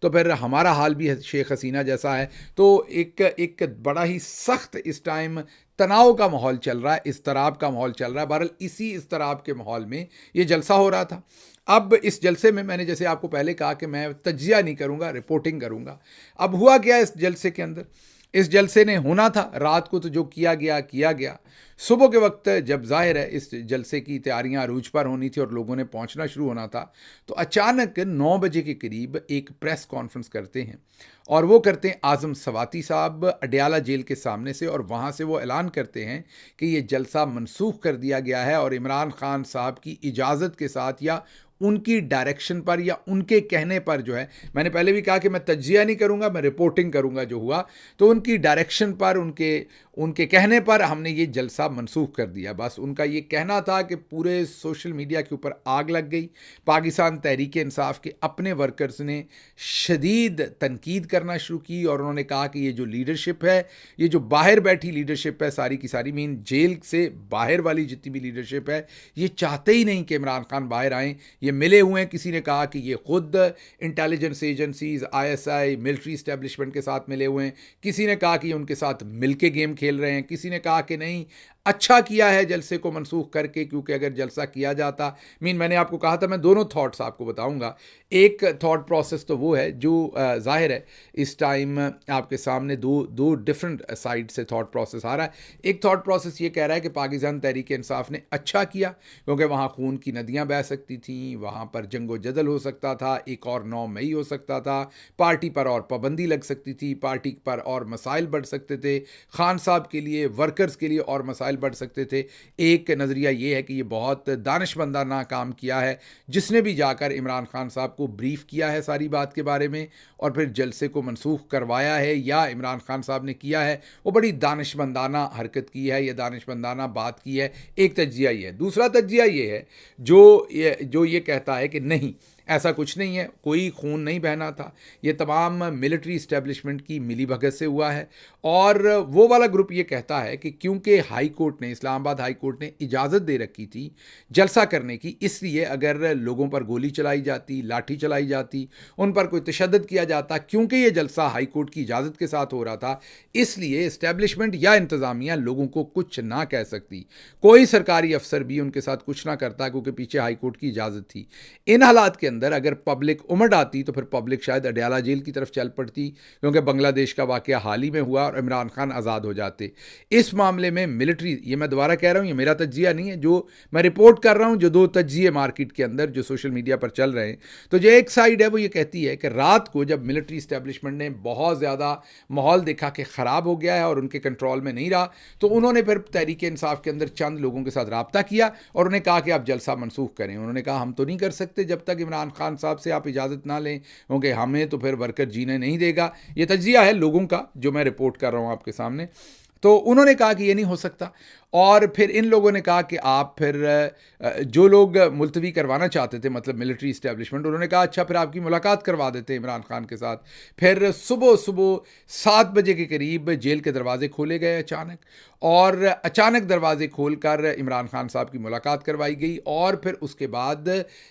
تو پھر ہمارا حال بھی شیخ حسینہ جیسا ہے. تو ایک بڑا ہی سخت اس ٹائم تناؤ کا ماحول چل رہا ہے, اضطراب کا ماحول چل رہا ہے. بہرحال اسی اضطراب کے ماحول میں یہ جلسہ ہو رہا تھا. اب اس جلسے میں نے جیسے آپ کو پہلے کہا کہ میں تجزیہ نہیں کروں گا, رپورٹنگ کروں گا. اب ہوا کیا اس جلسے کے اندر؟ اس جلسے نے ہونا تھا رات کو, تو جو کیا گیا. صبح کے وقت جب ظاہر ہے اس جلسے کی تیاریاں عروج پر ہونی تھی اور لوگوں نے پہنچنا شروع ہونا تھا, تو اچانک 9 بجے کے قریب ایک پریس کانفرنس کرتے ہیں, اور وہ کرتے ہیں اعظم سواتی صاحب اڈیالہ جیل کے سامنے سے, اور وہاں سے وہ اعلان کرتے ہیں کہ یہ جلسہ منسوخ کر دیا گیا ہے, اور عمران خان صاحب کی اجازت کے ساتھ یا ان کی ڈائریکشن پر یا ان کے کہنے پر جو ہے, میں نے پہلے بھی کہا کہ میں تجزیہ نہیں کروں گا, میں رپورٹنگ کروں گا جو ہوا, تو ان کی ڈائریکشن پر, ان کے کہنے پر ہم نے یہ جلسہ منسوخ کر دیا. بس ان کا یہ کہنا تھا کہ پورے سوشل میڈیا کے اوپر آگ لگ گئی. پاکستان تحریک انصاف کے اپنے ورکرز نے شدید تنقید کرنا شروع کی, اور انہوں نے کہا کہ یہ جو لیڈرشپ ہے, یہ جو باہر بیٹھی لیڈرشپ ہے ساری کی ساری, مین جیل سے باہر والی جتنی بھی لیڈرشپ ہے, یہ چاہتے ہی نہیں کہ عمران خان باہر آئیں. یہ ملے ہوئے ہیں, کسی نے کہا کہ یہ خود intelligence agencies, ISI, military establishment کے ساتھ ملے ہوئے ہیں, کسی نے کہا کہ یہ ان کے ساتھ مل کے گیم کھیل رہے ہیں, کسی نے کہا کہ نہیں اچھا کیا ہے جلسے کو منسوخ کر کے, کیونکہ اگر جلسہ کیا جاتا, میں نے آپ کو کہا تھا میں دونوں تھاٹس آپ کو بتاؤں گا. ایک تھاٹ پروسیس تو وہ ہے جو ظاہر ہے اس ٹائم آپ کے سامنے دو ڈفرنٹ سائڈ سے تھاٹ پروسیس آ رہا ہے. ایک تھاٹ پروسیس یہ کہہ رہا ہے کہ پاکستان تحریک انصاف نے اچھا کیا, کیونکہ وہاں خون کی ندیاں بہہ سکتی تھیں, وہاں پر جنگ و جدل ہو سکتا تھا, ایک اور 9 مئی ہو سکتا تھا, پارٹی پر اور پابندی لگ سکتی تھی, پارٹی پر اور مسائل بڑھ سکتے تھے, خان صاحب کے لیے, ورکرز کے لیے اور مسائل بڑھ سکتے تھے. ایک نظریہ یہ ہے کہ یہ بہت دانشمندانہ کام کیا ہے جس نے بھی جا کر عمران خان صاحب کو بریف کیا ہے ساری بات کے بارے میں, اور پھر جلسے کو منسوخ کروایا ہے, یا عمران خان صاحب نے کیا ہے وہ بڑی دانشمندانہ حرکت کی ہے یا دانشمندانہ بات کی ہے. ایک تجزیہ یہ ہے. دوسرا تجزیہ یہ ہے جو یہ کہتا ہے کہ نہیں ایسا کچھ نہیں ہے, کوئی خون نہیں بہنا تھا, یہ تمام ملٹری اسٹیبلشمنٹ کی ملی بھگت سے ہوا ہے. اور وہ والا گروپ یہ کہتا ہے کہ کیونکہ ہائی کورٹ نے, اسلام آباد ہائی کورٹ نے اجازت دے رکھی تھی جلسہ کرنے کی, اس لیے اگر لوگوں پر گولی چلائی جاتی, لاٹھی چلائی جاتی, ان پر کوئی تشدد کیا جاتا, کیونکہ یہ جلسہ ہائی کورٹ کی اجازت کے ساتھ ہو رہا تھا, اس لیے اسٹیبلشمنٹ یا انتظامیہ لوگوں کو کچھ نہ کہہ سکتی, کوئی سرکاری افسر بھی ان کے ساتھ کچھ نہ کرتا, کیونکہ پیچھے ہائی کورٹ کی اجازت تھی. ان حالات کے اندر اگر پبلک امڑ آتی تو پھر پبلک شاید اڈیالہ جیل کی طرف چل پڑتی, کیونکہ بنگلہ دیش کا واقعہ حال ہی میں ہوا اور عمران خان آزاد ہو جاتے. اس معاملے میں ملٹری, یہ میں دوبارہ کہہ رہا ہوں, یہ میرا تجزیہ نہیں ہے, جو میں رپورٹ کر رہا ہوں, جو 2 تجزیے مارکیٹ کے اندر جو سوشل میڈیا پر چل رہے ہیں. تو جو ایک سائڈ ہے وہ یہ کہتی ہے کہ رات کو جب ملٹری اسٹیبلشمنٹ نے بہت زیادہ ماحول دیکھا کہ خراب ہو گیا ہے اور ان کے کنٹرول میں نہیں رہا, تو انہوں نے پھر تحریک انصاف کے اندر چند لوگوں کے ساتھ رابطہ کیا اور انہیں کہا کہ آپ جلسہ منسوخ کریں. انہوں نے کہا ہم تو نہیں کر سکتے جب تک عمران خان صاحب سے آپ اجازت نہ لیں, کیونکہ ہمیں تو پھر ورکر جینے نہیں دے گا. یہ تجزیہ ہے لوگوں کا جو میں رپورٹ کر رہا ہوں آپ کے سامنے. تو انہوں نے کہا کہ یہ نہیں ہو سکتا, اور پھر ان لوگوں نے کہا کہ آپ پھر جو لوگ ملتوی کروانا چاہتے تھے, مطلب ملٹری اسٹیبلشمنٹ, انہوں نے کہا اچھا پھر آپ کی ملاقات کروا دیتے ہیں عمران خان کے ساتھ. پھر صبح 7 بجے کے قریب جیل کے دروازے کھولے گئے اچانک, اور اچانک دروازے کھول کر عمران خان صاحب کی ملاقات کروائی گئی, اور پھر اس کے بعد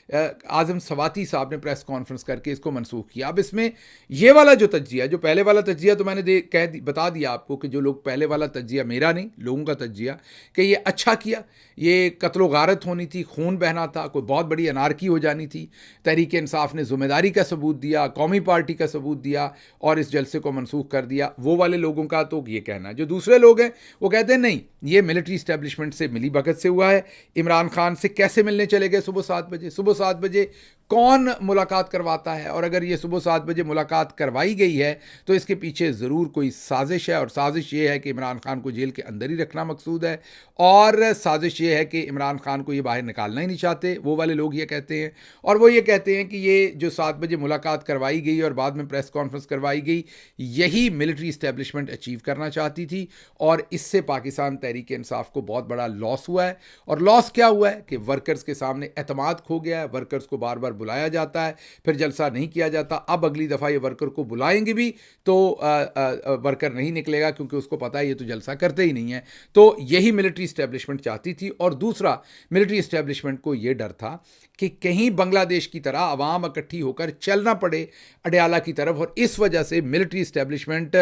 اعظم سواتی صاحب نے پریس کانفرنس کر کے اس کو منسوخ کیا. اب اس میں یہ والا جو تجزیہ, جو پہلے والا تجزیہ تو میں نے بتا دیا آپ کو کہ جو لوگ پہلے والا تجزیہ, میرا نہیں لوگوں کا تجزیہ, کہ یہ اچھا کیا, یہ قتل و غارت ہونی تھی, خون بہنا تھا, کوئی بہت بڑی انارکی ہو جانی تھی. تحریک انصاف نے ذمہ داری کا ثبوت دیا, قومی پارٹی کا ثبوت دیا, اور اس جلسے کو منسوخ کر دیا. وہ والے لوگوں کا تو یہ کہنا ہے. جو دوسرے لوگ ہیں وہ کہتے ہیں نہیں, یہ ملٹری اسٹیبلشمنٹ سے ملی بھگت سے ہوا ہے. عمران خان سے کیسے ملنے چلے گئے صبح 7 بجے؟ صبح 7 بجے کون ملاقات کرواتا ہے؟ اور اگر یہ صبح 7 بجے ملاقات کروائی گئی ہے تو اس کے پیچھے ضرور کوئی سازش ہے, اور سازش یہ ہے کہ عمران خان کو جیل کے اندر ہی رکھنا مقصود ہے, اور سازش یہ ہے کہ عمران خان کو یہ باہر نکالنا ہی نہیں چاہتے. وہ والے لوگ یہ کہتے ہیں, اور وہ یہ کہتے ہیں کہ یہ جو 7 بجے ملاقات کروائی گئی اور بعد میں پریس کانفرنس کروائی گئی, یہی ملٹری اسٹیبلشمنٹ اچیو کرنا چاہتی تھی, اور اس سے پاکستان تحریک انصاف کو بہت بڑا لاس ہوا ہے. اور لاس کیا ہوا ہے کہ ورکرز کے سامنے اعتماد کھو گیا ہے, ورکرز کو بار بار بلایا جاتا ہے پھر جلسہ نہیں کیا جاتا. اب اگلی دفعہ یہ ورکر کو بلائیں گے بھی تو ورکر نہیں نکلے گا کیونکہ اس کو پتہ ہے یہ تو جلسہ کرتے ہی نہیں ہیں. تو یہی ملٹری اسٹیبلشمنٹ چاہتی تھی. اور دوسرا ملٹری اسٹیبلشمنٹ کو یہ ڈر تھا کہ کہیں بنگلہ دیش کی طرح عوام اکٹھی ہو کر چلنا پڑے اڈیالہ کی طرف. اور اس وجہ سے ملٹری اسٹیبلشمنٹ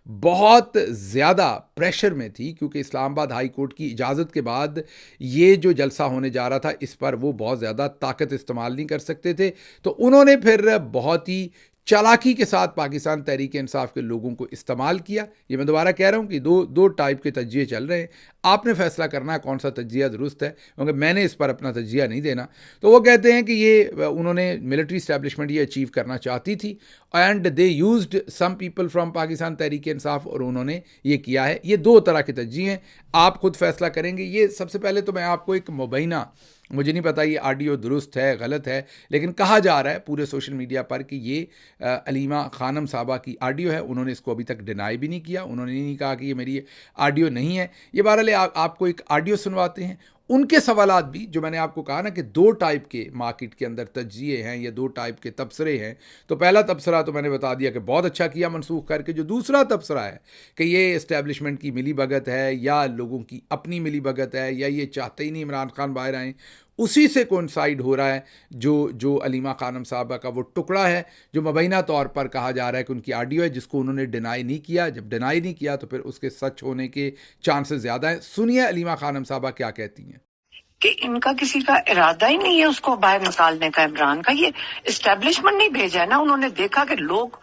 بہت زیادہ پریشر میں تھی کیونکہ اسلام آباد ہائی کورٹ کی اجازت کے بعد یہ جو جلسہ ہونے جا رہا تھا اس پر وہ بہت زیادہ طاقت استعمال نہیں کر سکتے تھے. تو انہوں نے پھر بہت ہی چالاکی کے ساتھ پاکستان تحریک انصاف کے لوگوں کو استعمال کیا. یہ میں دوبارہ کہہ رہا ہوں کہ دو ٹائپ کے تجزیے چل رہے ہیں. آپ نے فیصلہ کرنا ہے کون سا تجزیہ درست ہے کیونکہ میں نے اس پر اپنا تجزیہ نہیں دینا. تو وہ کہتے ہیں کہ یہ انہوں نے ملٹری اسٹیبلشمنٹ یہ اچیو کرنا چاہتی تھی and they used some people from Pakistan Tehreek Insaf اور انہوں نے یہ کیا ہے. یہ دو طرح کے تجزیے ہیں, آپ خود فیصلہ کریں گے. یہ سب سے پہلے تو میں آپ کو ایک مبینہ, مجھے نہیں پتا یہ آڈیو درست ہے غلط ہے لیکن کہا جا رہا ہے پورے سوشل میڈیا پر کہ یہ علیمہ خانم صاحبہ کی آڈیو ہے. انہوں نے اس کو ابھی تک ڈینائی بھی نہیں کیا, انہوں نے نہیں کہا کہ یہ میری آڈیو نہیں ہے. یہ بہرحال آپ کو ایک آڈیو سنواتے ہیں. ان کے سوالات بھی جو میں نے آپ کو کہا نا کہ دو ٹائپ کے مارکیٹ کے اندر تجزیے ہیں یا دو ٹائپ کے تبصرے ہیں. تو پہلا تبصرہ تو میں نے بتا دیا کہ بہت اچھا کیا منسوخ کر کے. جو دوسرا تبصرہ ہے کہ یہ اسٹیبلشمنٹ کی ملی بھگت ہے یا لوگوں کی اپنی ملی بھگت ہے یا یہ چاہتے ہی نہیں عمران خان باہر آئیں, اسی سے کوئنسائڈ ہو رہا ہے جو علیمہ خانم صاحبہ کا وہ ٹکڑا ہے جو مبینہ طور پر کہا جا رہا ہے کہ ان کی آڈیو ہے جس کو انہوں نے ڈینائی نہیں کیا. جب ڈینائی نہیں کیا تو پھر اس کے سچ ہونے کے چانسز زیادہ ہیں. سنیے علیمہ خانم صاحبہ کیا کہتی ہیں کہ ان کا کسی کا ارادہ ہی نہیں ہے اس کو باہر نکالنے کا. عمران کا یہ اسٹیبلشمنٹ نہیں بھیجا ہے نا, انہوں نے دیکھا کہ لوگ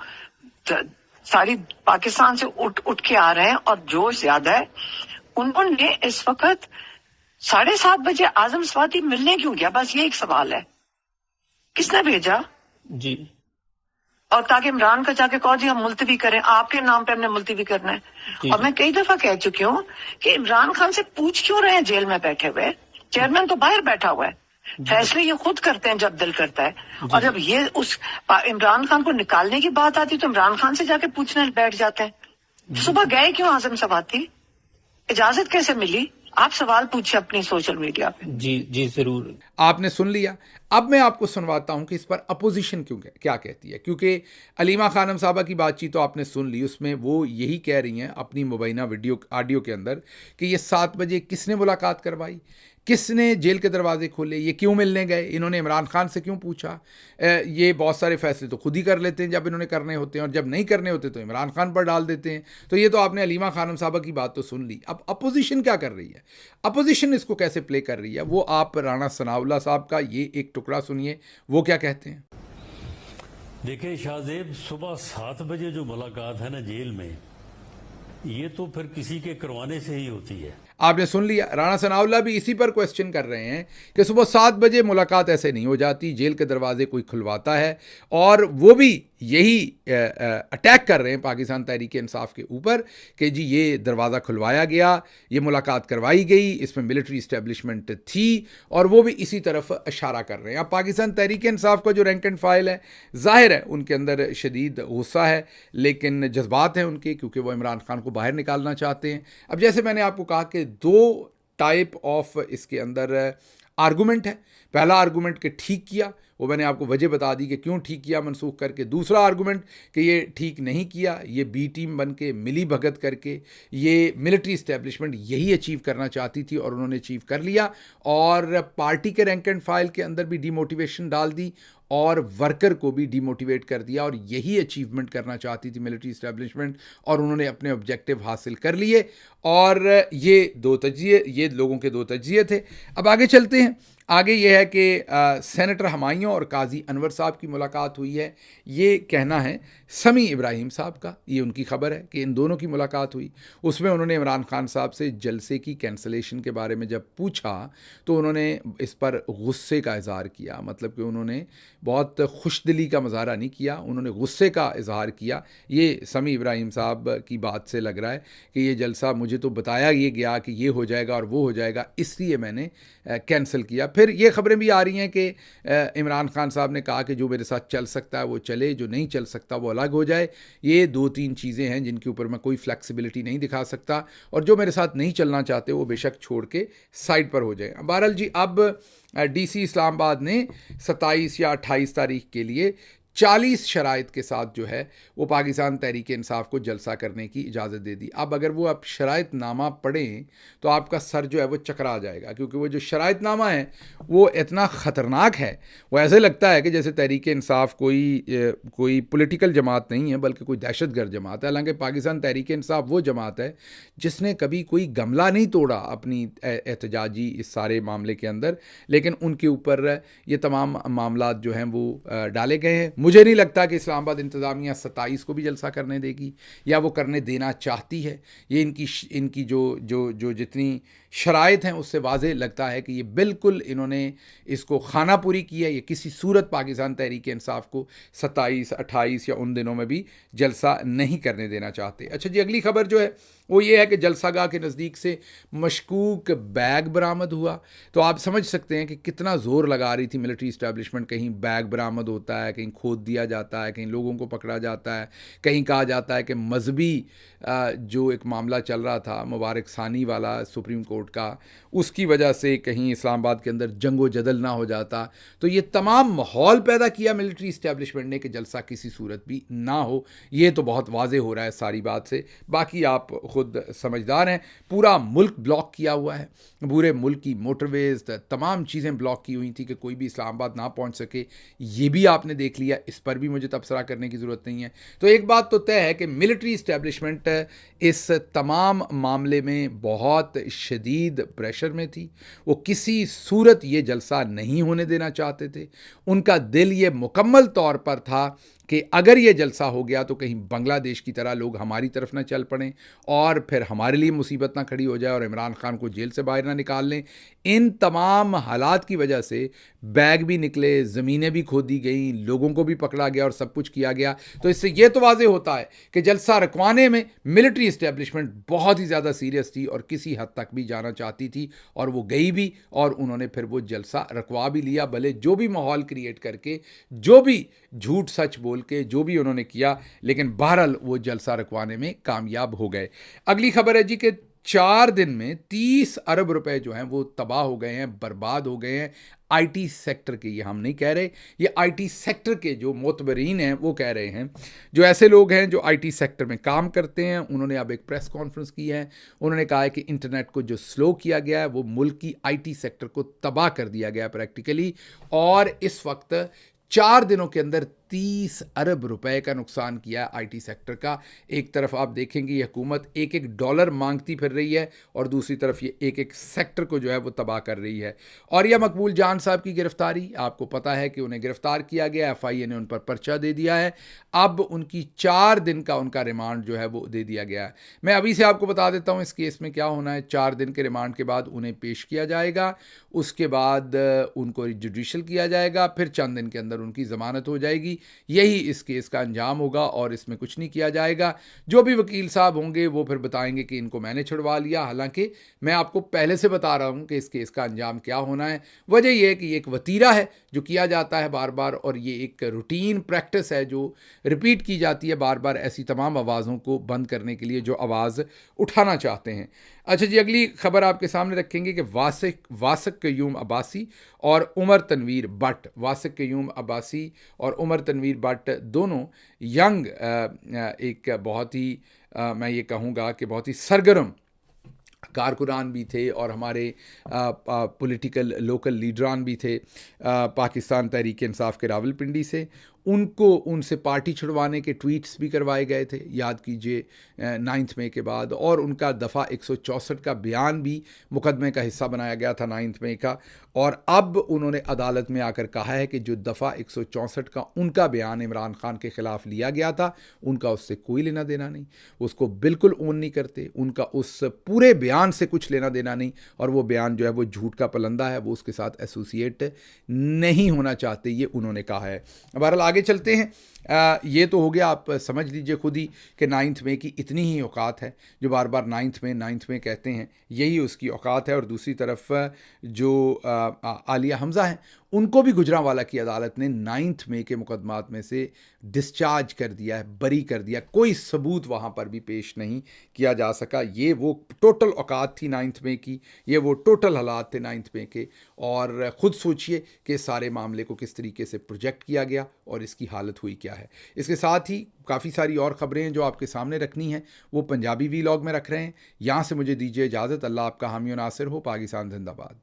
ساری پاکستان سے اٹھ کے آ رہے ہیں اور جوش زیادہ ہے. انہوں نے اس وقت 7:30 بجے اعظم سواتی ملنے کیوں گیا, بس یہ ایک سوال ہے. کس نے بھیجا جی؟ اور تاکہ عمران کا جا کے کہو جی ہم ملتوی کریں, آپ کے نام پہ ہم نے ملتوی کرنا ہے. اور میں کئی دفعہ کہہ چکی ہوں کہ عمران خان سے پوچھ کیوں رہے ہیں جیل میں بیٹھے ہوئے, چیئرمین تو باہر بیٹھا ہوا ہے, فیصلے یہ خود کرتے ہیں جب دل کرتا ہے. اور جب یہ اس عمران خان کو نکالنے کی بات آتی تو عمران خان سے جا کے پوچھنے بیٹھ جاتے ہیں. صبح گئے کیوں اعظم سواتی, اجازت کیسے ملی؟ آپ سوال پوچھیں اپنی سوشل میڈیا پہ. جی ضرور. آپ نے سن لیا. اب میں آپ کو سنواتا ہوں کہ اس پر اپوزیشن کیا کہتی ہے, کیونکہ علیمہ خانم صاحبہ کی بات چیت تو آپ نے سن لی. اس میں وہ یہی کہہ رہی ہیں اپنی مبینہ آڈیو کے اندر کہ یہ 7 بجے کس نے ملاقات کروائی, کس نے جیل کے دروازے کھولے, یہ کیوں ملنے گئے, انہوں نے عمران خان سے کیوں پوچھا. یہ بہت سارے فیصلے تو خود ہی کر لیتے ہیں جب انہوں نے کرنے ہوتے ہیں, اور جب نہیں کرنے ہوتے تو عمران خان پر ڈال دیتے ہیں. تو یہ تو آپ نے علیمہ خانم صاحبہ کی بات تو سن لی. اب اپوزیشن کیا کر رہی ہے, اپوزیشن اس کو کیسے پلے کر رہی ہے, وہ آپ رانا ثناءاللہ صاحب کا یہ ایک ٹکڑا سنیے, وہ کیا کہتے ہیں. دیکھیں شاہ زیب, صبح 7 بجے جو ملاقات ہے نا جیل میں, یہ تو پھر کسی کے کروانے سے ہی ہوتی ہے. آپ نے سن لیا, رانا ثناءاللہ بھی اسی پر کوسچن کر رہے ہیں کہ صبح 7 بجے ملاقات ایسے نہیں ہو جاتی, جیل کے دروازے کوئی کھلواتا ہے. اور وہ بھی یہی اٹیک کر رہے ہیں پاکستان تحریک انصاف کے اوپر کہ جی یہ دروازہ کھلوایا گیا, یہ ملاقات کروائی گئی, اس میں ملٹری اسٹیبلشمنٹ تھی, اور وہ بھی اسی طرف اشارہ کر رہے ہیں. اب پاکستان تحریک انصاف کا جو رینک اینڈ فائل ہے, ظاہر ہے ان کے اندر شدید غصہ ہے لیکن جذبات ہیں ان کے, کیونکہ وہ عمران خان کو باہر نکالنا چاہتے ہیں. اب جیسے میں نے آپ کو کہا کہ 2 ٹائپ آف اس کے اندر آرگومنٹ ہے. پہلا آرگومنٹ کہ ٹھیک کیا, وہ میں نے آپ کو وجہ بتا دی کہ کیوں ٹھیک کیا منسوخ کر کے. دوسرا آرگومنٹ کہ یہ ٹھیک نہیں کیا, یہ بی ٹیم بن کے ملی بھگت کر کے یہ ملٹری اسٹیبلشمنٹ یہی اچیو کرنا چاہتی تھی اور انہوں نے اچیو کر لیا, اور پارٹی کے رینک اینڈ فائل کے اندر بھی ڈی موٹیویشن ڈال دی اور ورکر کو بھی ڈی موٹیویٹ کر دیا, اور یہی اچیومنٹ کرنا چاہتی تھی ملٹری اسٹیبلشمنٹ, اور انہوں نے اپنے آبجیکٹیو حاصل کر لیے. اور یہ لوگوں کے 2 تجزیے تھے. اب آگے چلتے ہیں. آگے یہ ہے کہ سینیٹر ہمایوں اور قاضی انور صاحب کی ملاقات ہوئی ہے. یہ کہنا ہے سمیع ابراہیم صاحب کا, یہ ان کی خبر ہے کہ ان دونوں کی ملاقات ہوئی. اس میں انہوں نے عمران خان صاحب سے جلسے کی کینسلیشن کے بارے میں جب پوچھا تو انہوں نے اس پر غصے کا اظہار کیا. مطلب کہ انہوں نے بہت خوش دلی کا مظاہرہ نہیں کیا, انہوں نے غصے کا اظہار کیا. یہ سمیع ابراہیم صاحب کی بات سے لگ رہا ہے کہ یہ جلسہ مجھے تو بتایا یہ گیا کہ یہ ہو جائے گا اور وہ ہو جائے گا, اس لیے میں نے کینسل کیا. پھر یہ خبریں بھی آ رہی ہیں کہ عمران خان صاحب نے کہا کہ جو میرے ساتھ چل سکتا ہے وہ چلے, جو نہیں چل سکتا وہ الگ ہو جائے. یہ 2-3 چیزیں ہیں جن کے اوپر میں کوئی فلیکسیبلٹی نہیں دکھا سکتا, اور جو میرے ساتھ نہیں چلنا چاہتے وہ بے شک چھوڑ کے سائڈ پر ہو جائیں. بہرحال جی, اب ڈی سی اسلام آباد نے 27 یا 28 تاریخ کے لیے 40 شرائط کے ساتھ جو ہے وہ پاکستان تحریک انصاف کو جلسہ کرنے کی اجازت دے دی. اب اگر وہ آپ شرائط نامہ پڑھیں تو آپ کا سر جو ہے وہ چکرا جائے گا, کیونکہ وہ جو شرائط نامہ ہے وہ اتنا خطرناک ہے. وہ ایسے لگتا ہے کہ جیسے تحریک انصاف کوئی پولیٹیکل جماعت نہیں ہے بلکہ کوئی دہشت گرد جماعت ہے. حالانکہ پاکستان تحریک انصاف وہ جماعت ہے جس نے کبھی کوئی گملہ نہیں توڑا اپنی احتجاجی اس سارے معاملے کے اندر, لیکن ان کے اوپر یہ تمام معاملات جو ہیں وہ ڈالے گئے ہیں. مجھے نہیں لگتا کہ اسلام آباد انتظامیہ 27 کو بھی جلسہ کرنے دے گی یا وہ کرنے دینا چاہتی ہے. یہ ان کی جو جتنی شرائط ہیں اس سے واضح لگتا ہے کہ یہ بالکل انہوں نے اس کو خانہ پوری کی ہے. یہ کسی صورت پاکستان تحریک انصاف کو 27, 28 یا ان دنوں میں بھی جلسہ نہیں کرنے دینا چاہتے. اچھا جی, اگلی خبر جو ہے وہ یہ ہے کہ جلسہ گاہ کے نزدیک سے مشکوک بیگ برآمد ہوا. تو آپ سمجھ سکتے ہیں کہ کتنا زور لگا رہی تھی ملٹری اسٹیبلشمنٹ, کہیں بیگ برآمد ہوتا ہے, کہیں کھود دیا جاتا ہے, کہیں لوگوں کو پکڑا جاتا ہے, کہیں کہا جاتا ہے کہ مذہبی جو ایک معاملہ چل رہا تھا مبارک ثانی والا سپریم کورٹ کا, اس کی وجہ سے کہیں اسلام آباد کے اندر جنگ و جدل نہ ہو جاتا. تو یہ تمام ماحول پیدا کیا ملٹری اسٹیبلشمنٹ نے کہ جلسہ کسی صورت بھی نہ ہو. یہ تو بہت واضح ہو رہا ہے ساری بات سے. باقی آپ خود سمجھدار ہیں, پورا ملک بلاک کیا ہوا ہے, پورے ملک کی موٹر ویز تمام چیزیں بلاک کی ہوئی تھی کہ کوئی بھی اسلام آباد نہ پہنچ سکے. یہ بھی آپ نے دیکھ لیا, اس پر بھی مجھے تبصرہ کرنے کی ضرورت نہیں ہے. تو ایک بات تو طے ہے کہ ملٹری اسٹیبلشمنٹ اس تمام معاملے میں بہت شدید پریشر میں تھی. وہ کسی صورت یہ جلسہ نہیں ہونے دینا چاہتے تھے. ان کا دل یہ مکمل طور پر تھا کہ اگر یہ جلسہ ہو گیا تو کہیں بنگلہ دیش کی طرح لوگ ہماری طرف نہ چل پڑیں اور پھر ہمارے لیے مصیبت نہ کھڑی ہو جائے اور عمران خان کو جیل سے باہر نہ نکال لیں. ان تمام حالات کی وجہ سے بیگ بھی نکلے, زمینیں بھی کھودی گئیں, لوگوں کو بھی پکڑا گیا اور سب کچھ کیا گیا. تو اس سے یہ تو واضح ہوتا ہے کہ جلسہ رکوانے میں ملٹری اسٹیبلشمنٹ بہت ہی زیادہ سیریس تھی اور کسی حد تک بھی جانا چاہتی تھی, اور وہ گئی بھی, اور انہوں نے پھر وہ جلسہ رکوا بھی لیا. بھلے جو بھی ماحول کریٹ کر کے, جو بھی جھوٹ سچ بول کے, جو بھی انہوں نے کیا, لیکن بہرحال وہ جلسہ رکوانے میں کامیاب ہو گئے. اگلی خبر ہے جی کہ 4 دن میں 30 ارب روپے جو ہیں وہ تباہ ہو گئے ہیں, برباد ہو گئے ہیں آئی ٹی سیکٹر کے. یہ ہم نہیں کہہ رہے, یہ آئی ٹی سیکٹر کے جو معتبرین ہیں وہ کہہ رہے ہیں. جو ایسے لوگ ہیں جو آئی ٹی سیکٹر میں کام کرتے ہیں, انہوں نے اب ایک پریس کانفرنس کی ہے. انہوں نے کہا ہے کہ انٹرنیٹ کو جو سلو کیا گیا ہے وہ ملک کی آئی ٹی سیکٹر کو تباہ کر دیا گیا پریکٹیکلی, اور اس وقت 4 دنوں کے اندر 30 ارب روپے کا نقصان کیا ہے آئی ٹی سیکٹر کا. ایک طرف آپ دیکھیں گے یہ حکومت ایک ڈالر مانگتی پھر رہی ہے, اور دوسری طرف یہ ایک سیکٹر کو جو ہے وہ تباہ کر رہی ہے. اور یہ مقبول جان صاحب کی گرفتاری, آپ کو پتا ہے کہ انہیں گرفتار کیا گیا, ایف آئی اے نے ان پر پرچہ دے دیا ہے. اب ان کی 4 دن کا ان کا ریمانڈ جو ہے وہ دے دیا گیا ہے. میں ابھی سے آپ کو بتا دیتا ہوں اس کیس میں کیا ہونا ہے. 4 دن کے ریمانڈ کے بعد انہیں پیش کیا جائے گا, اس کے بعد ان کو جوڈیشل کیا جائے گا, پھر چند دن کے اندر ان کی ضمانت ہو جائے گی. یہی اس کیس کا انجام ہوگا اور اس میں کچھ نہیں کیا جائے گا. جو بھی وکیل صاحب ہوں گے وہ پھر بتائیں گے کہ ان کو میں نے چھڑوا لیا. حالانکہ میں آپ کو پہلے سے بتا رہا ہوں کہ اس کیس کا انجام کیا ہونا ہے. وجہ یہ ہے کہ یہ ایک وتیرہ ہے جو کیا جاتا ہے بار بار, اور یہ ایک روٹین پریکٹس ہے جو ریپیٹ کی جاتی ہے بار بار ایسی تمام آوازوں کو بند کرنے کے لیے جو آواز اٹھانا چاہتے ہیں. اچھا جی, اگلی خبر آپ کے سامنے رکھیں گے کہ واسق قیوم عباسی اور عمر تنویر بٹ, واسق قیوم عباسی اور عمر تنویر بٹ دونوں ینگ, ایک بہت ہی میں یہ کہوں گا کہ بہت ہی سرگرم کارکنان بھی تھے اور ہمارے پولیٹیکل لوکل لیڈران بھی تھے پاکستان تحریک انصاف کے راولپنڈی سے. ان سے پارٹی چھڑوانے کے ٹویٹس بھی کروائے گئے تھے, یاد کیجئے 9 مئی کے بعد, اور ان کا دفعہ 164 کا بیان بھی مقدمے کا حصہ بنایا گیا تھا 9 مئی کا. اور اب انہوں نے عدالت میں آ کر کہا ہے کہ جو دفعہ 164 کا ان کا بیان عمران خان کے خلاف لیا گیا تھا, ان کا اس سے کوئی لینا دینا نہیں, اس کو بالکل اون نہیں کرتے, ان کا اس پورے بیان سے کچھ لینا دینا نہیں, اور وہ بیان جو ہے وہ جھوٹ کا پلندہ ہے, وہ اس کے ساتھ ایسوسیٹ نہیں ہونا چاہتے, یہ انہوں نے کہا ہے. بہرحال آگے چلتے ہیں. یہ تو ہو گیا, آپ سمجھ لیجئے خود ہی کہ 9 مئی کی اتنی ہی اوقات ہے, جو بار بار 9 مئی کہتے ہیں, یہی اس کی اوقات ہے. اور دوسری طرف جو عالیہ حمزہ ہیں, ان کو بھی گجرانوالہ کی عدالت نے 9 مئی کے مقدمات میں سے ڈسچارج کر دیا ہے, بری کر دیا. کوئی ثبوت وہاں پر بھی پیش نہیں کیا جا سکا. یہ وہ ٹوٹل اوقات تھی 9 مئی کی, یہ وہ ٹوٹل حالات تھے 9 مئی کے. اور خود سوچئے کہ سارے معاملے کو کس طریقے سے پروجیکٹ کیا گیا اور اس کی حالت ہوئی کیا ہے. اس کے ساتھ ہی کافی ساری اور خبریں جو آپ کے سامنے رکھنی ہیں وہ پنجابی وی لاگ میں رکھ رہے ہیں. یہاں سے مجھے دیجیے اجازت. اللہ آپ کا حامی و ناصر ہو. پاکستان زندہ باد.